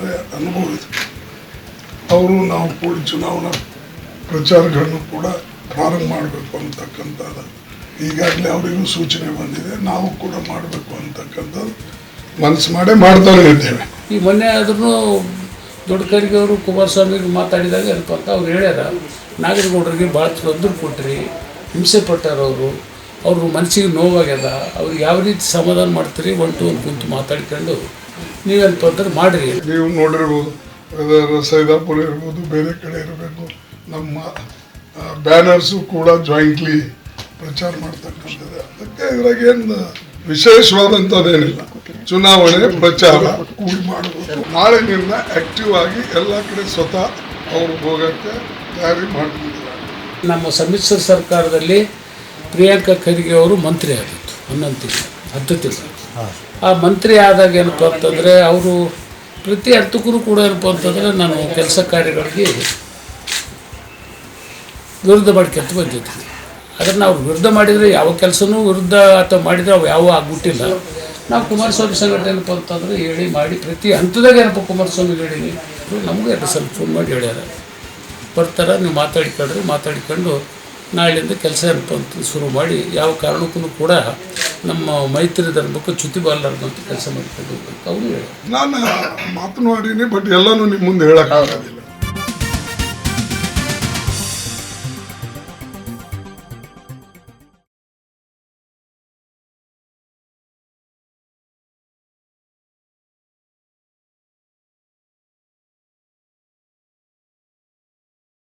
ಮಾಡಿದ್ದಾರೆ, ಅನುಭವಿಸಿದ್ದಾರೆ. ಅವರು ನಾವು ಕೂಡ ಚುನಾವಣಾ ಪ್ರಚಾರಗಳನ್ನು ಕೂಡ ಪ್ರಾರಂಭ ಮಾಡಬೇಕು ಅಂತಕ್ಕಂಥದ್ದು ಈಗಾಗಲೇ ಅವರಿಗೂ ಸೂಚನೆ ಬಂದಿದೆ. ನಾವು ಕೂಡ ಮಾಡಬೇಕು ಅಂತಕ್ಕಂಥದ್ದು ಮನಸ್ಸು ಮಾಡೇ ಮಾಡ್ತಾನೆ ಇದ್ದೇವೆ. ಈ ಮೊನ್ನೆ ಆದ್ರೂ ದೊಡ್ಡ ಖರ್ಗೆ ಅವರು ಕುಮಾರಸ್ವಾಮಿಗೆ ಮಾತಾಡಿದಾಗ ಏನಪ್ಪ ಅಂತ ಅವ್ರು ಹೇಳ್ಯಾರ, ನಾಗರಿಕರಿಗೆ ಭಾಳ ತೊಂದರೆ ಕೊಟ್ಟರಿ, ಹಿಂಸೆ ಪಟ್ಟಾರವರು, ಅವ್ರ ಮನಸ್ಸಿಗೆ ನೋವಾಗ್ಯದ, ಅವ್ರಿಗೆ ಯಾವ ರೀತಿ ಸಮಾಧಾನ ಮಾಡ್ತೀರಿ ಒಂದು ಕುಂತು ಮಾತಾಡ್ಕೊಂಡು ನೀವೇನಪ್ಪ ಅಂದ್ರೆ ಮಾಡಿರಿ. ನೀವು ನೋಡಿರ್ಬೋದು, ಸೈದಾಪುರ ಇರ್ಬೋದು, ಬೇರೆ ಕಡೆ ಇರಬೇಕು, ನಮ್ಮ ಬ್ಯಾನರ್ಸು ಕೂಡ ಜಾಯಿಂಟ್ಲಿ ಪ್ರಚಾರ ಮಾಡ್ತಕ್ಕಂಥದ್ದು. ಅದಕ್ಕೆ ಇದ್ರಾಗೇನು ವಿಶೇಷವಾದಂಥದ್ದೇನಿಲ್ಲ. ಚುನಾವಣೆ ಪ್ರಚಾರ ಕೂಡಿ ಮಾಡಬೇಕು. ನಾಳೆನಿಂದ ಆ್ಯಕ್ಟಿವ್ ಆಗಿ ಎಲ್ಲ ಕಡೆ ಸ್ವತಃ ಅವರು ಹೋಗೋಕ್ಕೆ ತಯಾರಿ ಮಾಡ್ಕೊಂಡಿದ್ದಾರೆ. ನಮ್ಮ ಸಮ್ಮಿಶ್ರ ಸರ್ಕಾರದಲ್ಲಿ ಪ್ರಿಯಾಂಕಾ ಖರ್ಗೆ ಅವರು ಮಂತ್ರಿ ಆಗಿತ್ತು 10 ತಿಂಗಳು. ಆ ಮಂತ್ರಿ ಆದಾಗ ಏನಪ್ಪ ಅಂತಂದರೆ ಅವರು ಪ್ರತಿ ಹಂತಕ್ಕೂ ಕೂಡ ಏನಪ್ಪ ಅಂತಂದರೆ ನಾನು ಕೆಲಸ ಕಾರ್ಯಗಳಿಗೆ ವಿರುದ್ಧ ಮಾಡ್ಕೊಂತ ಬಂದಿದ್ದೆ. ಆದರೆ ನಾವು ವಿರುದ್ಧ ಮಾಡಿದರೆ ಯಾವ ಕೆಲಸನೂ ವಿರುದ್ಧ ಅಥವಾ ಮಾಡಿದರೆ ಅವು ಯಾವ ಆಗ್ಬಿಟ್ಟಿಲ್ಲ. ನಾವು ಕುಮಾರಸ್ವಾಮಿ ಸಂಘಟನೆ ಏನಪ್ಪ ಅಂತಂದರೆ ಹೇಳಿ ಮಾಡಿ ಪ್ರತಿ ಹಂತದಾಗ ಏನಪ್ಪ ಕುಮಾರಸ್ವಾಮಿ ಹೇಳೀನಿ, ನಮಗೂ ಎರಡು ಸ್ವಲ್ಪ ಫೋನ್ ಮಾಡಿ ಹೇಳ್ಯಾರ, ಬರ್ತಾರೆ ನೀವು ಮಾತಾಡಿಕೊಂಡು ನಾಳೆಯಿಂದ ಕೆಲಸ ಏನಪ್ಪ ಅಂತ ಶುರು ಮಾಡಿ ಯಾವ ಕಾರಣಕ್ಕೂ ಕೂಡ ನಮ್ಮ ಮೈತ್ರಿ ಧರ್ಮಕ್ಕೆ ಚ್ಯುತಿ ಬಾರಲಾರ್ದು ಅಂತ ಕೆಲಸ ಮಾಡ್ಕೊಂಡು ಅವರು ಹೇಳಿ. ನಾನು ಮಾತನಾಡೀನಿ, ಬಟ್ ಎಲ್ಲನೂ ನಿಮ್ಮ ಮುಂದೆ ಹೇಳೋಕ್ಕಾಗೋದಿಲ್ಲ.